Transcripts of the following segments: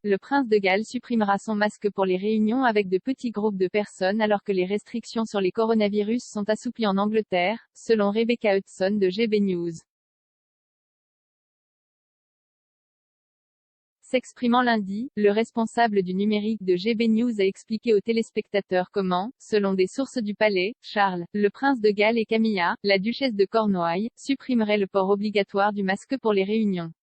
le prince de Galles supprimera son masque pour les réunions avec de petits groupes de personnes alors que les restrictions sur les coronavirus sont assouplies en Angleterre, selon Rebecca Hudson de GB News. S'exprimant lundi, le responsable du numérique de GB News a expliqué aux téléspectateurs comment, selon des sources du palais, Charles, le prince de Galles et Camilla, la duchesse de Cornouailles, supprimeraient le port obligatoire du masque pour les réunions.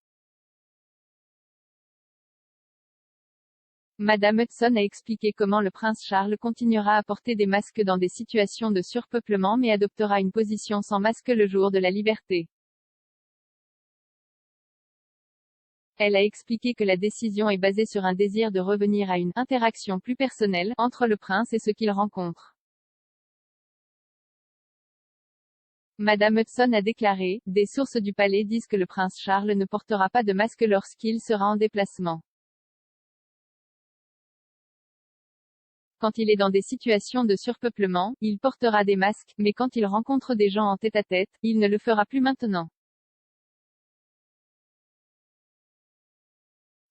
Madame Hudson a expliqué comment le prince Charles continuera à porter des masques dans des situations de surpeuplement mais adoptera une position sans masque le jour de la liberté. Elle a expliqué que la décision est basée sur un désir de revenir à une interaction plus personnelle entre le prince et ceux qu'il rencontre. Madame Hudson a déclaré, des sources du palais disent que le prince Charles ne portera pas de masque lorsqu'il sera en déplacement. Quand il est dans des situations de surpeuplement, il portera des masques, mais quand il rencontre des gens en tête-à-tête, il ne le fera plus maintenant.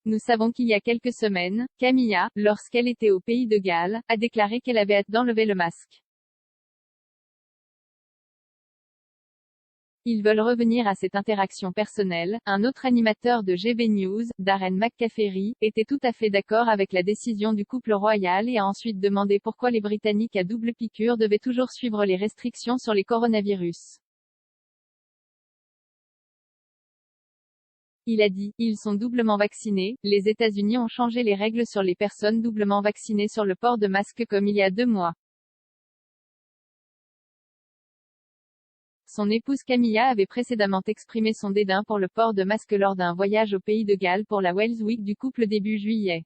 Nous savons qu'il y a quelques semaines, Camilla, lorsqu'elle était au pays de Galles, a déclaré qu'elle avait hâte d'enlever le masque. Ils veulent revenir à cette interaction personnelle. Un autre animateur de GB News, Darren McCaffery, était tout à fait d'accord avec la décision du couple royal et a ensuite demandé pourquoi les Britanniques à double piqûre devaient toujours suivre les restrictions sur les coronavirus. Il a dit, ils sont doublement vaccinés, les États-Unis ont changé les règles sur les personnes doublement vaccinées sur le port de masque comme il y a 2 mois. Son épouse Camilla avait précédemment exprimé son dédain pour le port de masque lors d'un voyage au pays de Galles pour la Wales Week du couple début juillet.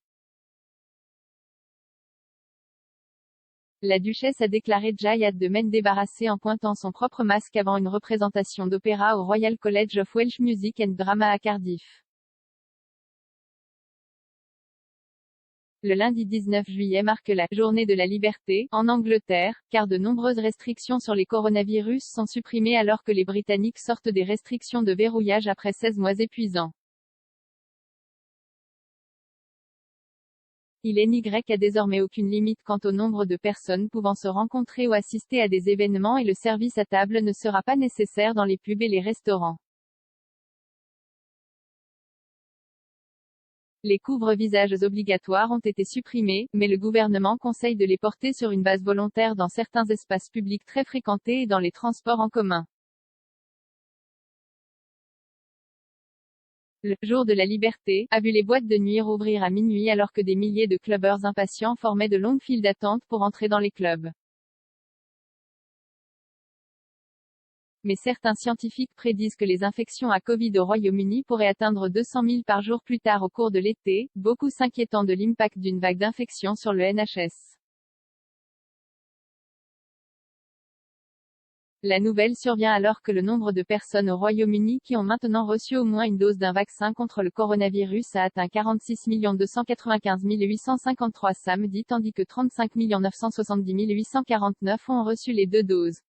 La duchesse a déclaré déjà hâte de m'en débarrasser en pointant son propre masque avant une représentation d'opéra au Royal College of Welsh Music and Drama à Cardiff. Le lundi 19 juillet marque la journée de la liberté en Angleterre, car de nombreuses restrictions sur les coronavirus sont supprimées alors que les Britanniques sortent des restrictions de verrouillage après 16 mois épuisants. Il n'y a désormais aucune limite quant au nombre de personnes pouvant se rencontrer ou assister à des événements et le service à table ne sera pas nécessaire dans les pubs et les restaurants. Les couvre-visages obligatoires ont été supprimés, mais le gouvernement conseille de les porter sur une base volontaire dans certains espaces publics très fréquentés et dans les transports en commun. Le jour de la liberté a vu les boîtes de nuit rouvrir à minuit alors que des milliers de clubbers impatients formaient de longues files d'attente pour entrer dans les clubs. Mais certains scientifiques prédisent que les infections à Covid au Royaume-Uni pourraient atteindre 200 000 par jour plus tard au cours de l'été, beaucoup s'inquiétant de l'impact d'une vague d'infections sur le NHS. La nouvelle survient alors que le nombre de personnes au Royaume-Uni qui ont maintenant reçu au moins une dose d'un vaccin contre le coronavirus a atteint 46 295 853 samedi tandis que 35 970 849 ont reçu les 2 doses.